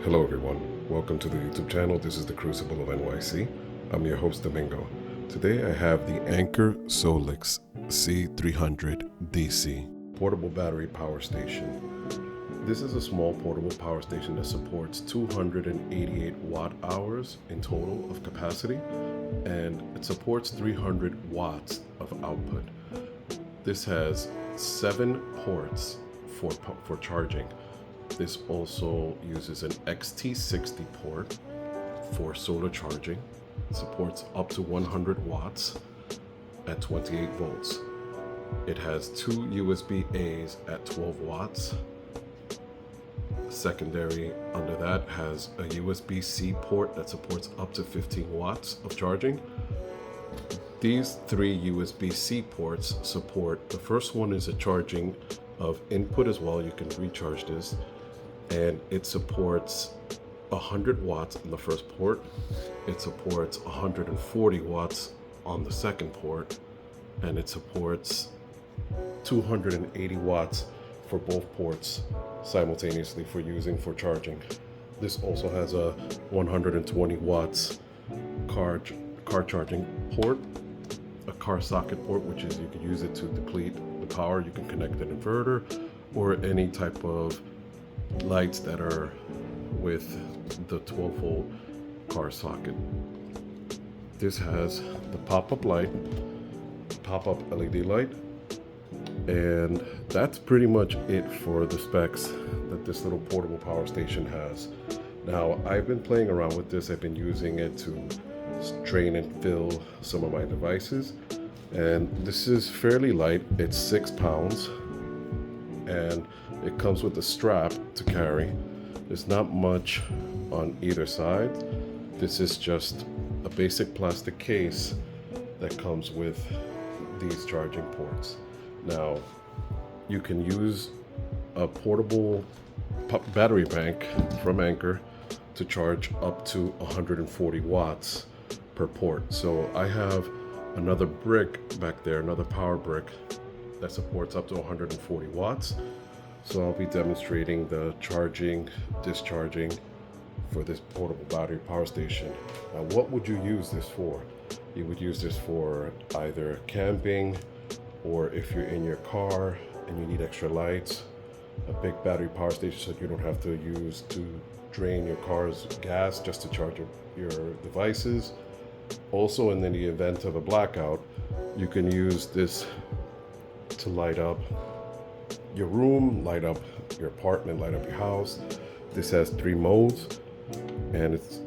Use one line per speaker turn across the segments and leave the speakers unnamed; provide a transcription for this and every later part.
Hello everyone, welcome to the YouTube channel. This is the Crucible of NYC. I'm your host Domingo. Today I have the Anker Solix C300DC portable battery power station. This is a small portable power station that supports 288 watt hours in total of capacity, and it supports 300 watts of output. This has 7 ports for charging. This also uses an XT60 port for solar charging. It supports up to 100 watts at 28 volts. It has 2 USB-A's at 12 watts. Secondary under that has a USB-C port that supports up to 15 watts of charging. These 3 USB-C ports support, the first one is a charging of input as well. You can recharge this, and it supports 100 watts on the first port. It supports 140 watts on the second port, and it supports 280 watts for both ports simultaneously for charging. This also has a 120 watts car charging port, a car socket port, which is you can use it to deplete the power. You can connect an inverter or any type of lights that are with the 12 volt car socket. This has the pop-up light, pop-up LED light, and that's pretty much it for the specs that this little portable power station has. Now, I've been playing around with this. I've been using it to drain and fill some of my devices, and this is fairly light. It's 6 pounds, and it comes with a strap to carry. There's not much on either side. This is just a basic plastic case that comes with these charging ports. Now, you can use a portable battery bank from Anker to charge up to 140 watts per port. So I have another brick back there, another power brick that supports up to 140 watts. So I'll be demonstrating the charging, discharging for this portable battery power station. Now, what would you use this for? You would use this for either camping, or if you're in your car and you need extra lights, a big battery power station so you don't have to use to drain your car's gas just to charge your devices. Also, in the event of a blackout, you can use this to light up your room, light up your apartment, light up your house. This has 3 modes, and it's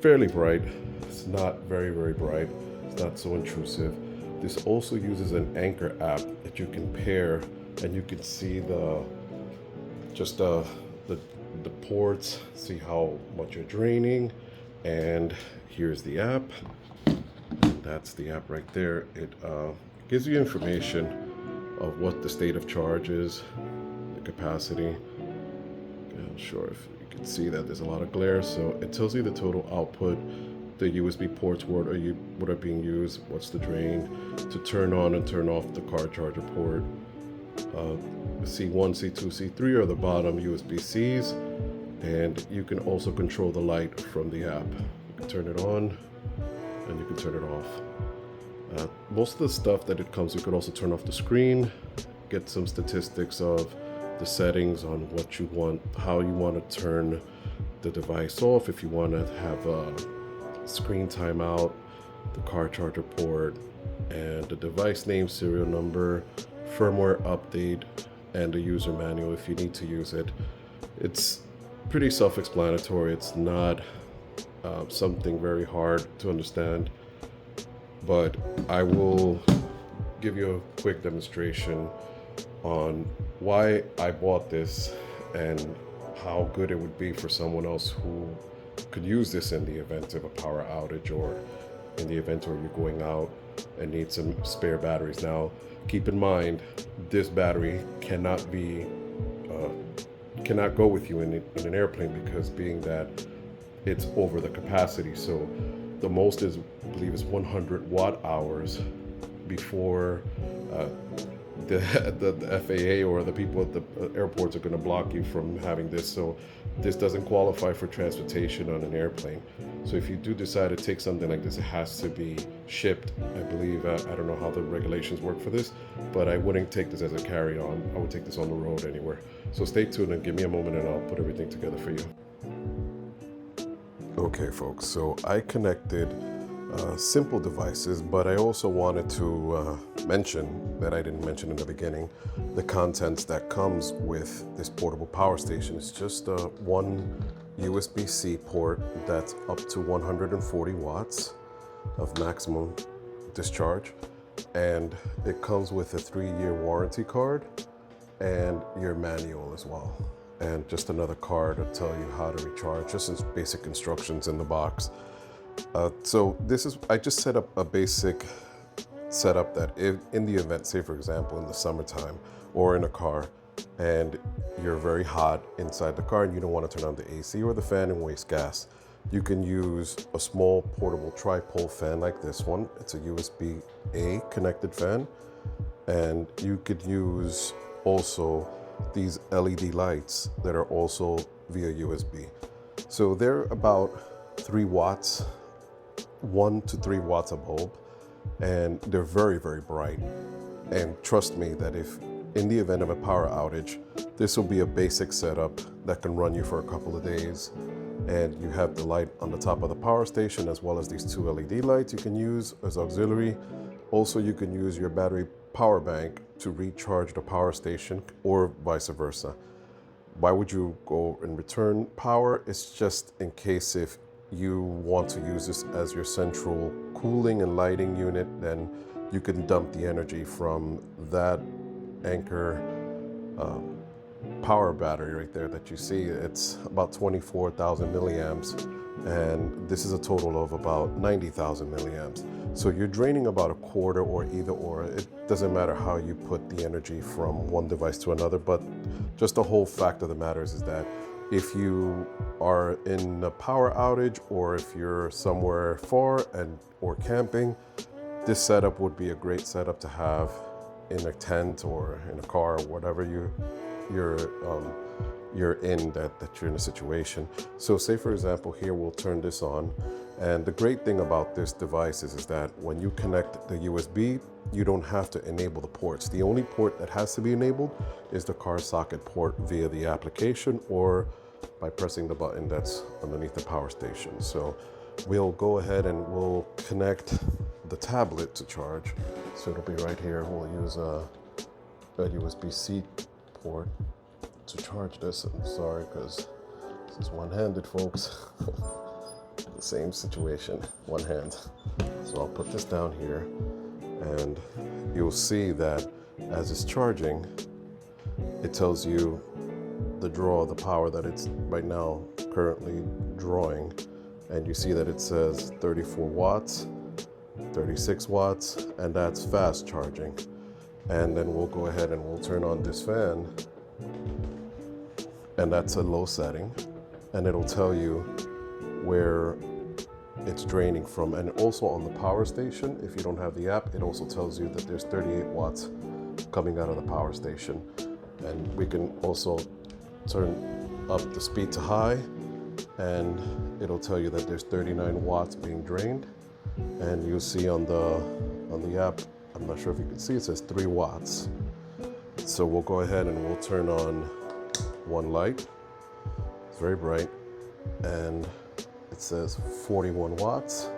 fairly bright. It's not very, very bright. It's not so intrusive. This also uses an Anker app that you can pair, and you can see the ports, see how much you're draining. And here's the app. That's the app right there. It gives you information of what the state of charge is, the capacity. I'm not sure if you can see that there's a lot of glare. So it tells you the total output, the USB ports, what are being used, what's the drain, to turn on and turn off the car charger port. C1, C2, C3 are the bottom USB-Cs, and you can also control the light from the app. You can turn it on and you can turn it off. Most of the stuff that it comes, you could also turn off the screen, get some statistics of the settings on what you want, how you want to turn the device off, if you want to have a screen timeout, the car charger port, and the device name, serial number, firmware update, and the user manual if you need to use it. It's pretty self-explanatory. It's not something very hard to understand, but I will give you a quick demonstration on why I bought this and how good it would be for someone else who could use this in the event of a power outage, or in the event where you're going out and need some spare batteries. Now, keep in mind, this battery cannot go with you in an airplane, because being that it's over the capacity. So the most I believe is 100 watt hours before the FAA or the people at the airports are going to block you from having this. So this doesn't qualify for transportation on an airplane. So if you do decide to take something like this, it has to be shipped. I believe, I don't know how the regulations work for this, but I wouldn't take this as a carry-on. I would take this on the road anywhere. So stay tuned and give me a moment and I'll put everything together for you. Okay, folks, so I connected simple devices, but I also wanted to mention that I didn't mention in the beginning, the contents that comes with this portable power station. It's just one USB-C port that's up to 140 watts of maximum discharge, and it comes with a 3-year warranty card and your manual as well, and just another card to tell you how to recharge, just as basic instructions in the box. So this is, I just set up a basic setup that if in the event, say for example in the summertime or in a car, and you're very hot inside the car and you don't want to turn on the AC or the fan and waste gas, you can use a small portable tri-pole fan like this one. It's a USB-A connected fan, and you could use also these LED lights that are also via USB. So they're about 3 watts, 1 to 3 watts a bulb, and they're very, very bright. And trust me that if in the event of a power outage, this will be a basic setup that can run you for a couple of days. And you have the light on the top of the power station, as well as these 2 LED lights you can use as auxiliary. Also, you can use your battery power bank to recharge the power station, or vice versa. Why would you go and return power? It's just in case if you want to use this as your central cooling and lighting unit, then you can dump the energy from that Anker power battery right there that you see. It's about 24,000 milliamps, and this is a total of about 90,000 milliamps. So you're draining about a quarter or either or. It doesn't matter how you put the energy from one device to another, but just the whole fact of the matter is that if you are in a power outage, or if you're somewhere far and or camping, this setup would be a great setup to have in a tent or in a car, or whatever you're in that you're in a situation. So say for example here, we'll turn this on, and the great thing about this device is that when you connect the USB, you don't have to enable the ports. The only port that has to be enabled is the car socket port via the application or by pressing the button that's underneath the power station. So we'll go ahead and we'll connect the tablet to charge. So it'll be right here. We'll use a USB-C port to charge this. I'm sorry, because this is one-handed, folks. The same situation, one hand. So I'll put this down here, and you'll see that as it's charging, it tells you the power that it's right now currently drawing, and you see that it says 34 watts, 36 watts, and that's fast charging. And then we'll go ahead and we'll turn on this fan, and that's a low setting, and it'll tell you where it's draining from. And also on the power station, if you don't have the app, it also tells you that there's 38 watts coming out of the power station. And we can also turn up the speed to high, and it'll tell you that there's 39 watts being drained. And you'll see on the app, I'm not sure if you can see, it says 3 watts. So we'll go ahead and we'll turn on one light. It's very bright, and it says 41 watts,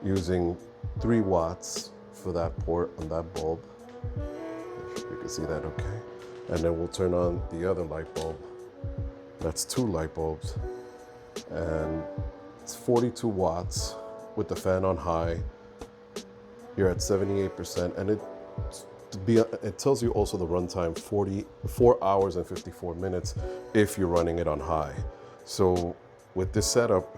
using 3 watts for that port on that bulb. You can see that okay. And then we'll turn on the other light bulb. That's 2 light bulbs, and it's 42 watts with the fan on high. You're at 78%, and it tells you also the runtime, 4 hours and 54 minutes if you're running it on high. So with this setup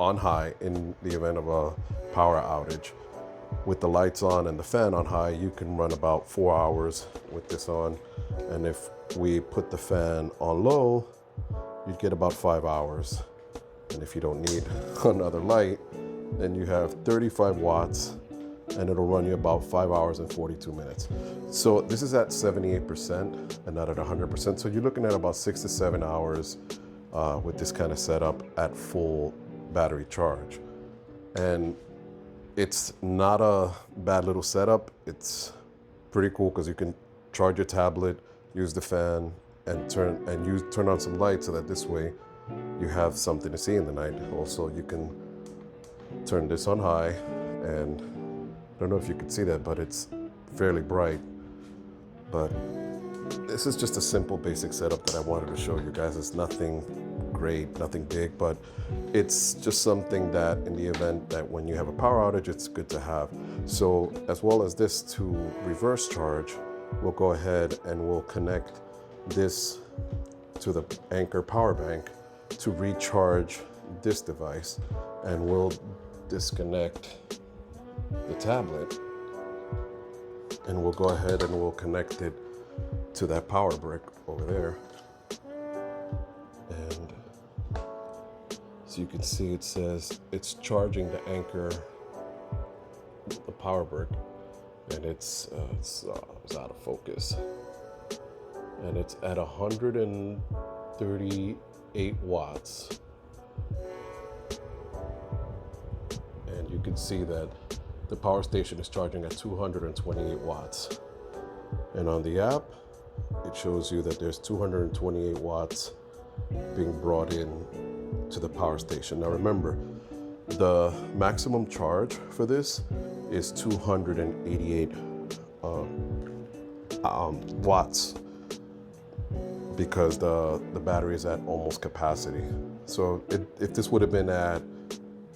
on high, in the event of a power outage, with the lights on and the fan on high, you can run about 4 hours with this on. And if we put the fan on low, you'd get about 5 hours. And if you don't need another light, then you have 35 watts and it'll run you about 5 hours and 42 minutes. So this is at 78% and not at 100%. So you're looking at about 6 to 7 hours with this kind of setup at full battery charge. And it's not a bad little setup. It's pretty cool because you can charge your tablet, use the fan, and turn on some light so that this way you have something to see in the night. Also, you can turn this on high, and I don't know if you can see that, but it's fairly bright. But this is just a simple basic setup that I wanted to show you guys. It's nothing great, nothing big, but it's just something that in the event that when you have a power outage, it's good to have. So as well as this to reverse charge, we'll go ahead and we'll connect this to the Anker power bank to recharge this device, and we'll disconnect the tablet, and we'll go ahead and we'll connect it to that power brick over there. And so you can see it says it's charging the Anker, the power brick, and it's out of focus, and it's at 138 watts. And you can see that the power station is charging at 228 watts. And on the app, it shows you that there's 228 watts being brought in to the power station. Now remember, the maximum charge for this is 288 watts, because the battery is at almost capacity. So if this would have been at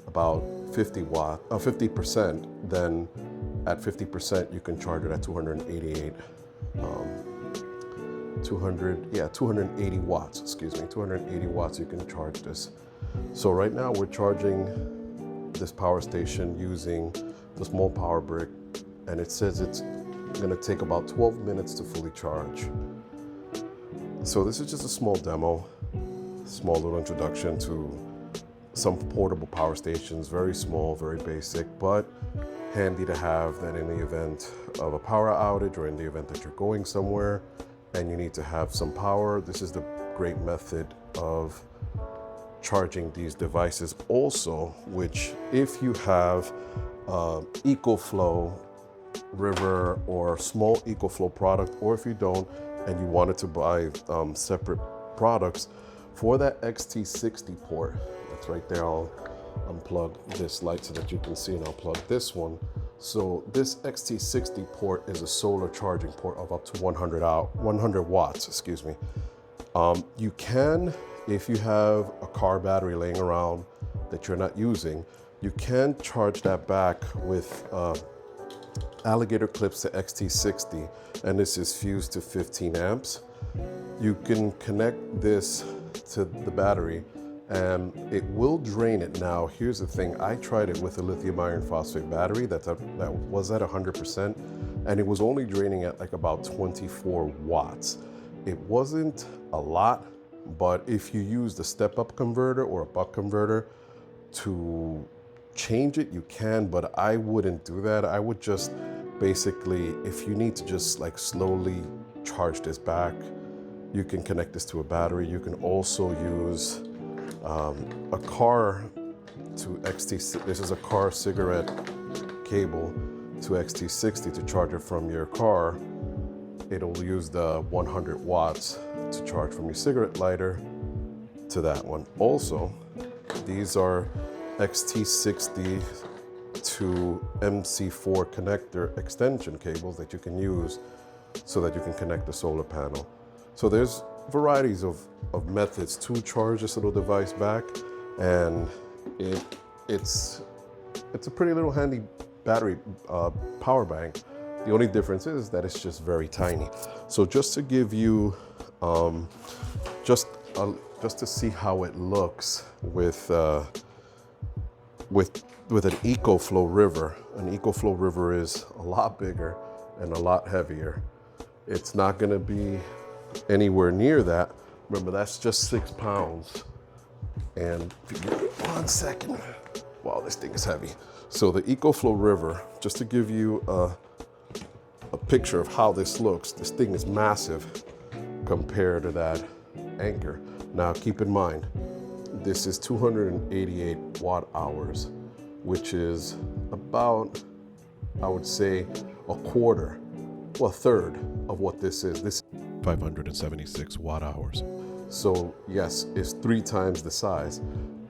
about 50%, then at 50% you can charge it at 280 watts, 280 watts you can charge this. So right now we're charging this power station using the small power brick, and it says it's gonna take about 12 minutes to fully charge. So this is just a small demo, small little introduction to some portable power stations, very small, very basic, but handy to have that in the event of a power outage or in the event that you're going somewhere and you need to have some power. This is the great method of charging these devices. Also, which if you have EcoFlow river or small EcoFlow product, or if you don't and you wanted to buy separate products for that XT60 port, that's right there. I'll unplug this light so that you can see, and I'll plug this one. So this XT60 port is a solar charging port of up to 100 watts, You can, if you have a car battery laying around that you're not using, you can charge that back with alligator clips to XT60, and this is fused to 15 amps. You can connect this to the battery and it will drain it. Now, here's the thing. I tried it with a lithium iron phosphate battery that was at 100%, and it was only draining at like about 24 watts. It wasn't a lot, but if you use the step-up converter or a buck converter to change it, you can, but I wouldn't do that. I would just basically, if you need to just like slowly charge this back, you can connect this to a battery. You can also use a car to XT. This is a car cigarette cable to XT60 to charge it from your car. It'll use the 100 watts to charge from your cigarette lighter to that one. Also, these are XT60 to MC4 connector extension cables that you can use so that you can connect the solar panel. So there's varieties of methods to charge this little device back, and it's a pretty little handy battery power bank. The only difference is that it's just very tiny. So just to give you just to see how it looks with an EcoFlow river. An EcoFlow river is a lot bigger and a lot heavier. It's not going to be anywhere near that. Remember, that's just 6 pounds. And if you give me 1 second, Wow, this thing is heavy. So the EcoFlow River, just to give you a picture of how this looks, this thing is massive compared to that Anker. Now keep in mind, this is 288 watt hours, which is about, I would say, a quarter, well, a third of what this is. This is 576 watt hours. So yes, it's 3 times the size,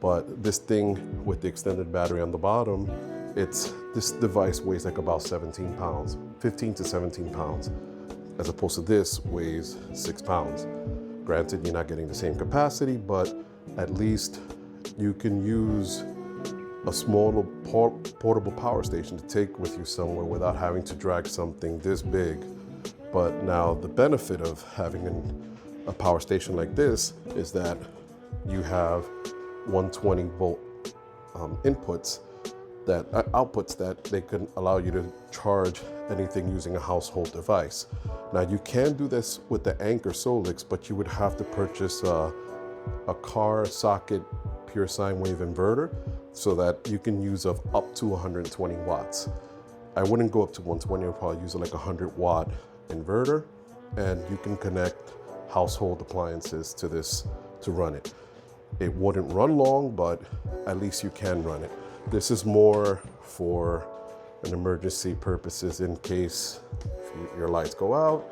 but this thing with the extended battery on the bottom, this device weighs like about 17 pounds, 15 to 17 pounds, as opposed to this weighs 6 pounds. Granted, you're not getting the same capacity, but at least you can use a small portable power station to take with you somewhere without having to drag something this big. But now the benefit of having a power station like this is that you have 120 volt outputs that they can allow you to charge anything using a household device. Now you can do this with the Anker Solix, but you would have to purchase a car socket pure sine wave inverter so that you can use up to 120 watts. I wouldn't go up to 120, I'd probably use like a 100 watt inverter, and you can connect household appliances to this to run it. It wouldn't run long, but at least you can run it. This is more for an emergency purposes in case your lights go out.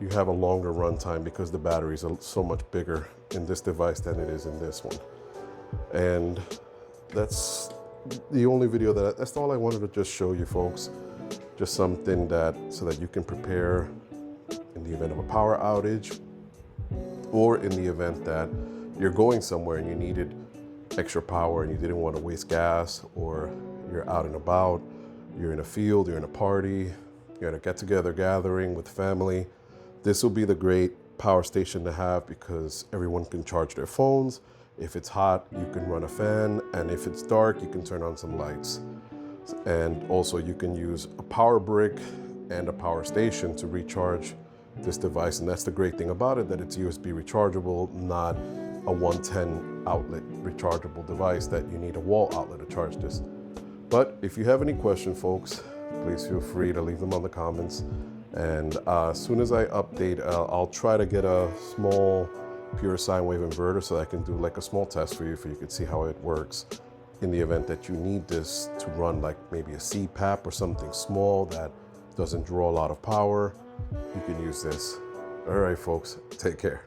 You have a longer run time because the batteries are so much bigger in this device than it is in this one. And that's the only video that's all I wanted to just show you folks. Just something so that you can prepare in the event of a power outage, or in the event that you're going somewhere and you needed extra power and you didn't want to waste gas, or you're out and about, you're in a field, you're in a party, you're in a get-together gathering with family. This will be the great power station to have because everyone can charge their phones. If it's hot, you can run a fan, and if it's dark, you can turn on some lights. And also you can use a power brick and a power station to recharge this device. And that's the great thing about it, that it's USB rechargeable, not a 110 outlet rechargeable device that you need a wall outlet to charge this. But if you have any questions, folks, please feel free to leave them on the comments. And as soon as I update, I'll try to get a small pure sine wave inverter so I can do like a small test for you could see how it works in the event that you need this to run like maybe a CPAP or something small that doesn't draw a lot of power. You can use this. All right, folks, take care.